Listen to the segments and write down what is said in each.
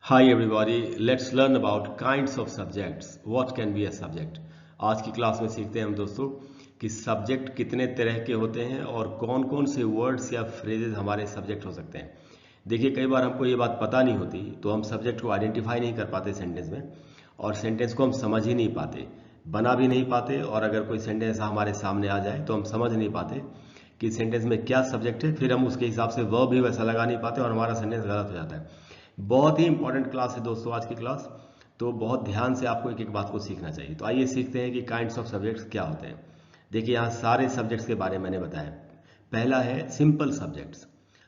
Hi everybody, let's learn about kinds of subjects. What can be a subject? आज की class में सीखते हैं हम दोस्तों कि सब्जेक्ट कितने तरह के होते हैं और कौन कौन से वर्ड्स या फ्रेजेस हमारे सब्जेक्ट हो सकते हैं। देखिए कई बार हमको ये बात पता नहीं होती तो हम सब्जेक्ट को आइडेंटिफाई नहीं कर पाते सेंटेंस में और सेंटेंस को हम समझ ही नहीं पाते, बना भी नहीं पाते। और अगर कोई सेंटेंस हमारे सामने आ जाए तो हम समझ नहीं पाते कि सेंटेंस में क्या सब्जेक्ट है, फिर हम उसके हिसाब से वर्ब भी वैसा लगा नहीं पाते और हमारा सेंटेंस गलत हो जाता है। बहुत ही इंपॉर्टेंट क्लास है दोस्तों आज की क्लास, तो बहुत ध्यान से आपको एक एक बात को सीखना चाहिए। तो आइए सीखते हैं कि काइंड्स ऑफ सब्जेक्ट्स क्या होते हैं। देखिए यहाँ सारे सब्जेक्ट्स के बारे में मैंने बताया। पहला है सिंपल सब्जेक्ट्स।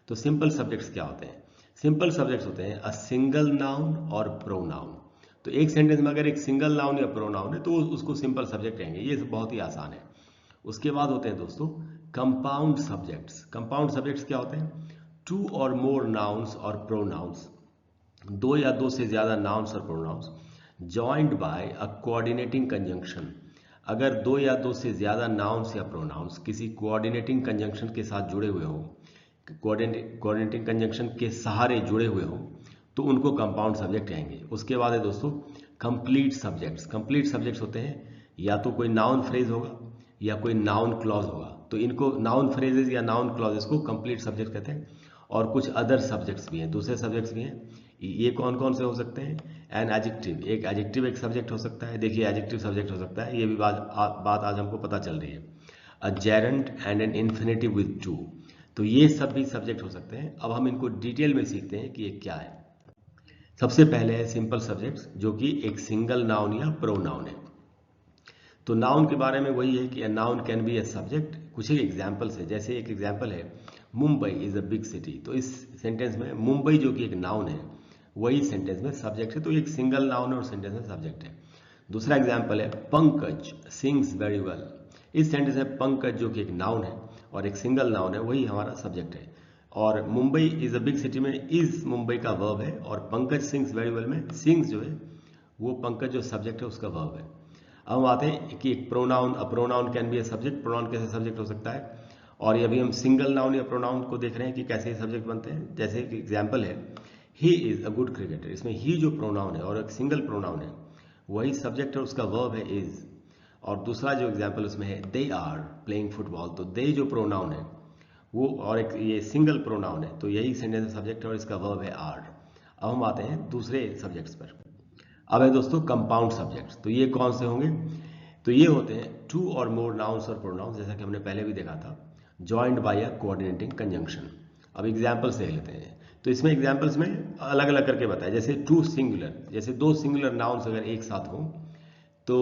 तो सिंपल सब्जेक्ट्स क्या होते हैं? सिंपल सब्जेक्ट्स होते हैं अ सिंगल नाउन और प्रोनाउन। तो एक सेंटेंस में अगर एक सिंगल नाउन या प्रोनाउन है तो उसको सिंपल सब्जेक्ट कहेंगे। ये बहुत ही आसान है। उसके बाद होते हैं दोस्तों कंपाउंड सब्जेक्ट्स। कंपाउंड सब्जेक्ट्स क्या होते हैं? टू और मोर नाउन्स और प्रोनाउंस, दो या दो से ज्यादा नाउन्स और pronouns joined by a coordinating conjunction. अगर दो या दो से ज्यादा नाउन्स या प्रोनाउंस किसी कोऑर्डिनेटिंग कंजंक्शन के साथ जुड़े हुए हो, कोऑर्डिनेटिंग कंजंक्शन के सहारे जुड़े हुए हो, तो उनको कंपाउंड सब्जेक्ट कहेंगे। उसके बाद है दोस्तों कंप्लीट सब्जेक्ट्स। कंप्लीट सब्जेक्ट्स होते हैं या तो कोई नाउन फ्रेज होगा या कोई नाउन क्लॉज होगा, तो इनको नाउन फ्रेजेस या नाउन क्लॉजेस को कंप्लीट सब्जेक्ट कहते हैं। और कुछ अदर सब्जेक्ट्स भी हैं, दूसरे सब्जेक्ट्स भी हैं। ये कौन कौन से हो सकते हैं? एन एडजेक्टिव, एक एडजेक्टिव एक सब्जेक्ट हो सकता है। देखिए एडजेक्टिव सब्जेक्ट हो सकता है, ये भी बात आज हमको पता चल रही है। A gerund and an infinitive with to, तो ये सब भी सब्जेक्ट हो सकते हैं। अब हम इनको डिटेल में सीखते हैं कि ये क्या है। सबसे पहले है सिंपल सब्जेक्ट्स, जो कि एक सिंगल नाउन या प्रोनाउन है। तो नाउन के बारे में वही है कि a noun can be a subject. कुछ ही एग्जाम्पल्स है, जैसे एक एग्जाम्पल है Mumbai is a big city. तो इस सेंटेंस में मुंबई जो कि एक नाउन है वही सेंटेंस में सब्जेक्ट है, तो एक सिंगल नाउन है और सेंटेंस में सब्जेक्ट है। दूसरा एग्जाम्पल है पंकज सिंग्स वेरी वेल। इस सेंटेंस में पंकज जो कि एक नाउन है और एक सिंगल नाउन है वही हमारा सब्जेक्ट है। और Mumbai is a big city में इज मुंबई का वर्ब है और पंकज सिंग्स वेरी वेल में सिंग्स जो है वो पंकज जो सब्जेक्ट है उसका वर्ब है। अब हम आते हैं कि एक pronoun, a pronoun can be a subject. Pronoun कैसे सब्जेक्ट हो सकता है? और ये अभी हम सिंगल नाउन या प्रोनाउन को देख रहे हैं कि कैसे सब्जेक्ट बनते हैं। जैसे एक एग्जाम्पल है he is a good cricketer. इसमें ही जो प्रोनाउन है और एक सिंगल प्रोनाउन है वही सब्जेक्ट है, उसका वर्ब है इज। और दूसरा जो एग्जाम्पल उसमें है दे आर प्लेइंग फुटबॉल, तो दे जो प्रोनाउन है वो और एक ये सिंगल प्रोनाउन है, तो यही सेंटेंस सब्जेक्ट है और इसका वर्ब है आर। अब हम आते हैं दूसरे सब्जेक्ट्स पर। अब है दोस्तों कंपाउंड सब्जेक्ट्स। तो ये कौन से होंगे? तो ये होते हैं टू और मोर नाउन्स और प्रोनाउंस, जैसा कि हमने पहले भी देखा था, joined by a coordinating conjunction. अब एग्जांपल्स देख लेते हैं। तो इसमें एग्जांपल्स में अलग अलग करके बताया, जैसे टू सिंगुलर, जैसे दो सिंगुलर नाउन्स अगर एक साथ हों तो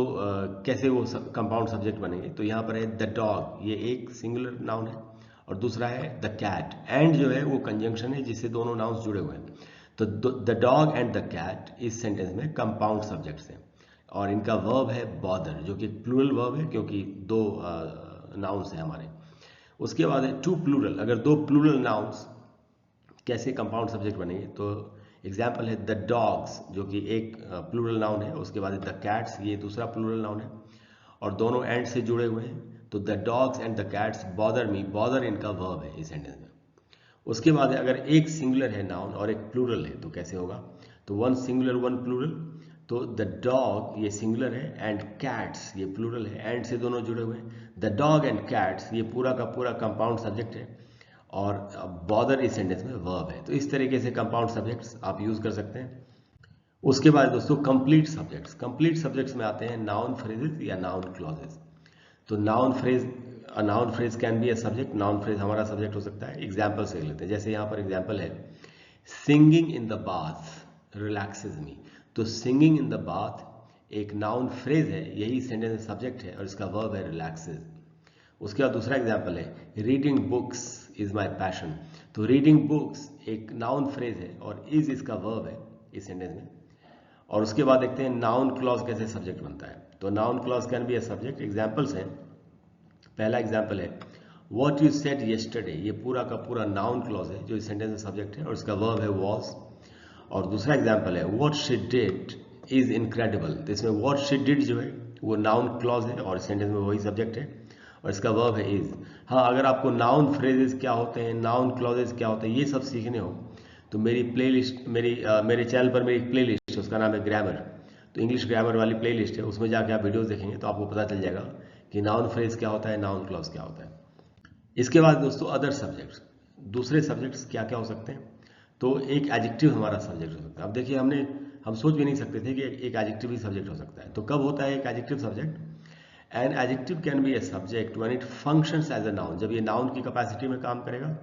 कैसे वो कंपाउंड सब्जेक्ट बनेंगे। तो यहाँ पर है द डॉग, ये एक सिंगुलर नाउन है, और दूसरा है द कैट। एंड जो है वो कंजंक्शन है जिससे दोनों नाउन्स जुड़े हुए हैं। तो the dog and the cat इस सेंटेंस में कंपाउंड सब्जेक्ट्स हैं। और इनका वर्ब है बॉदर, जो कि प्लूरल वर्ब है क्योंकि दो नाउन्स हैं हमारे। उसके बाद है टू प्लूरल। अगर दो प्लूरल नाउन्स कैसे कंपाउंड सब्जेक्ट बनेंगे, तो एग्जाम्पल है द डॉग्स जो कि एक प्लूरल नाउन है, उसके बाद द कैट्स ये दूसरा प्लूरल नाउन है और दोनों एंड से जुड़े हुए हैं। तो the dogs and the cats bother me, bother इनका वर्ब है इस सेंटेंस में। उसके बाद अगर एक सिंगुलर है नाउन और एक प्लूरल है तो कैसे होगा? तो वन सिंगुलर वन प्लूरल। तो द डॉग ये सिंगुलर है एंड कैट्स ये प्लूरल है, एंड से दोनों जुड़े हुए हैं। द डॉग एंड कैट्स ये पूरा का पूरा कंपाउंड सब्जेक्ट है और बॉदर इस सेंटेंस में वर्ब है। तो इस तरीके से कंपाउंड सब्जेक्ट्स आप यूज कर सकते हैं। उसके बाद दोस्तों कंप्लीट सब्जेक्ट्स। कंप्लीट सब्जेक्ट्स में आते हैं नाउन फ्रेजेस या नाउन क्लॉजेस। तो noun phrase, a noun phrase can be a subject. Noun phrase हमारा सब्जेक्ट हो सकता है। एग्जाम्पल से लेते हैं, जैसे यहाँ पर एग्जाम्पल है singing in the bath relaxes me. तो सिंगिंग इन द बाथ एक नाउन फ्रेज है, यही सेंटेंस सब्जेक्ट है और इसका वर्ब है रिलैक्सेस। उसके बाद दूसरा एग्जाम्पल है reading books is my passion. तो रीडिंग बुक्स एक नाउन फ्रेज है और इज इसका वर्ब है इस सेंटेंस में। और उसके बाद देखते हैं नाउन क्लॉज कैसे सब्जेक्ट बनता है। तो noun clause can be a subject. Examples हैं, पहला एग्जाम्पल है वॉट यू सेड येस्टरडे। ये पूरा का पूरा नाउन क्लॉज है जो इस सेंटेंस में सब्जेक्ट है और इसका वर्ब है वॉज। और दूसरा एग्जाम्पल है what she did is incredible. तो इसमें व्हाट शी डिड जो है वो नाउन क्लॉज है और सेंटेंस में वही सब्जेक्ट है और इसका वर्ब है इज। हाँ, अगर आपको नाउन फ्रेजेस क्या होते हैं, नाउन क्लॉजेस क्या होते हैं, ये सब सीखने हो तो मेरी प्लेलिस्ट मेरे चैनल पर मेरी एक प्लेलिस्ट है, उसका नाम है ग्रामर। तो इंग्लिश ग्रामर वाली प्लेलिस्ट है, उसमें जाके आप वीडियोस देखेंगे तो आपको पता चल जाएगा कि नाउन फ्रेज क्या होता है, नाउन क्लॉज क्या होता है। इसके बाद दोस्तों अदर सब्जेक्ट्स, दूसरे सब्जेक्ट्स क्या क्या हो सकते हैं। तो एक एडजेक्टिव हमारा सब्जेक्ट हो सकता है। अब देखिए हम सोच भी नहीं सकते थे कि एक एडजेक्टिव भी सब्जेक्ट हो सकता है। तो कब होता है एक adjective subject? An adjective can be a subject when it functions as a noun, जब ये नाउन की कैपेसिटी में काम करेगा।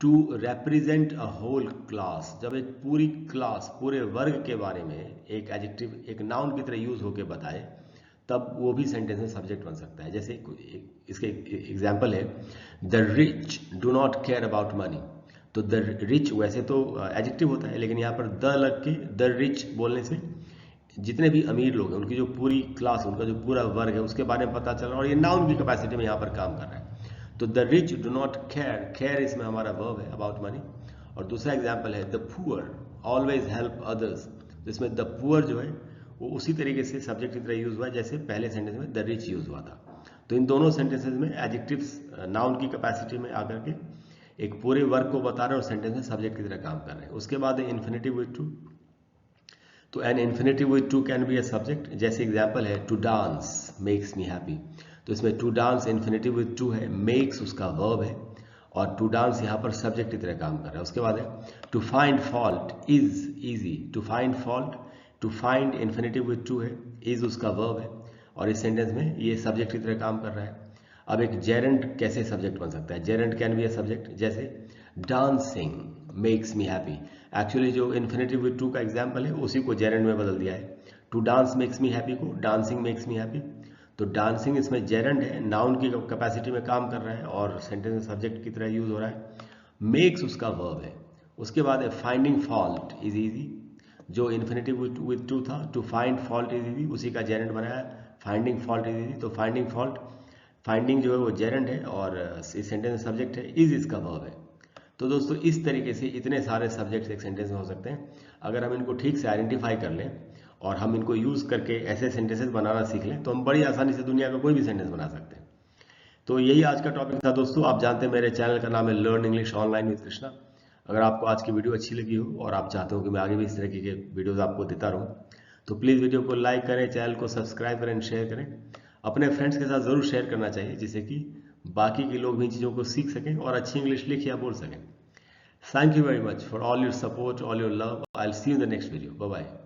To represent a whole class, जब एक पूरी क्लास, पूरे वर्ग के बारे में एक एडजेक्टिव एक नाउन की तरह यूज होकर बताए, तब वो भी सेंटेंस में सब्जेक्ट बन सकता है। जैसे इसके एग्जाम्पल है, the rich do not care about money. तो द रिच वैसे तो एडजेक्टिव होता है, लेकिन यहाँ पर द लग के द रिच बोलने से जितने भी अमीर लोग हैं, उनकी जो पूरी क्लास, उनका जो पूरा वर्ग है, उसके बारे में पता चल रहा है, और ये नाउन की कैपेसिटी में यहाँ पर काम कर रहा है। तो the rich do not care, care इसमें हमारा वर्ब है अबाउट मनी। और दूसरा एग्जाम्पल है, the poor always help others. तो इसमें द पुअर जो है वो उसी तरीके से सब्जेक्ट की तरह यूज हुआ है जैसे पहले सेंटेंस में द रिच यूज हुआ था। तो इन दोनों सेंटेंसेस में एडजेक्टिव्स नाउन की कैपेसिटी में आकर के एक पूरे वर्ग को बता रहे हैं और सेंटेंस में सब्जेक्ट की तरह काम कर रहे हैं। उसके बाद है इन्फिनेटिव विद टू। तो an infinitive with to can be a subject. जैसे एग्जाम्पल है, to dance makes me happy. तो इसमें to dance infinitive with to है, मेक्स उसका वर्ब है, और टू डांस यहाँ पर सब्जेक्ट की तरह काम कर रहा है। उसके बाद है to find fault is easy. To find fault, to find infinitive with to है, इज उसका वर्ब है, और इस सेंटेंस में ये सब्जेक्ट की तरह काम कर रहा है। अब एक जेरेंट कैसे सब्जेक्ट बन सकता है? Gerund can be a subject. जैसे dancing makes me happy, actually जो इन्फिनेटिव विद टू का एग्जाम्पल है उसी को जेरेंट में बदल दिया है। To dance makes me happy को डांसिंग मेक्स मी हैप्पी। तो डांसिंग इसमें जेरेंट है, नाउन की कैपेसिटी में काम कर रहा है और सेंटेंस में सब्जेक्ट की तरह यूज हो रहा है। मेक्स उसका वर्ब है। उसके बाद है फाइंडिंग फॉल्ट इज इजी। जो इन्फिनेटिव विद टू था, to find fault is easy, उसी का जेरेंट बनाया फाइंडिंग फॉल्ट इज इजी। तो फाइंडिंग फॉल्ट, फाइंडिंग जो है वो जेरेंट है और इस सेंटेंस में सब्जेक्ट है, इज इसका वर्ब है। तो दोस्तों इस तरीके से इतने सारे सब्जेक्ट्स एक सेंटेंस में हो सकते हैं। अगर हम इनको ठीक से आइडेंटिफाई कर लें और हम इनको यूज करके ऐसे सेंटेंसेस बनाना सीख लें तो हम बड़ी आसानी से दुनिया का कोई भी सेंटेंस बना सकते हैं। तो यही आज का टॉपिक था दोस्तों। आप जानते हैं मेरे चैनल का नाम है learn English online with Krishna. अगर आपको आज की वीडियो अच्छी लगी हो और आप चाहते हो कि मैं आगे भी इस तरीके के वीडियोस आपको देता रहूं, तो प्लीज़ वीडियो को लाइक करें, चैनल को सब्सक्राइब करें, शेयर करें। अपने फ्रेंड्स के साथ ज़रूर शेयर करना चाहिए, जिससे कि बाकी के लोग भी इन चीज़ों को सीख सकें और अच्छी इंग्लिश लिख या बोल सकें। Thank you very much for all your support, all your love. I'll see you in the next video. Bye bye.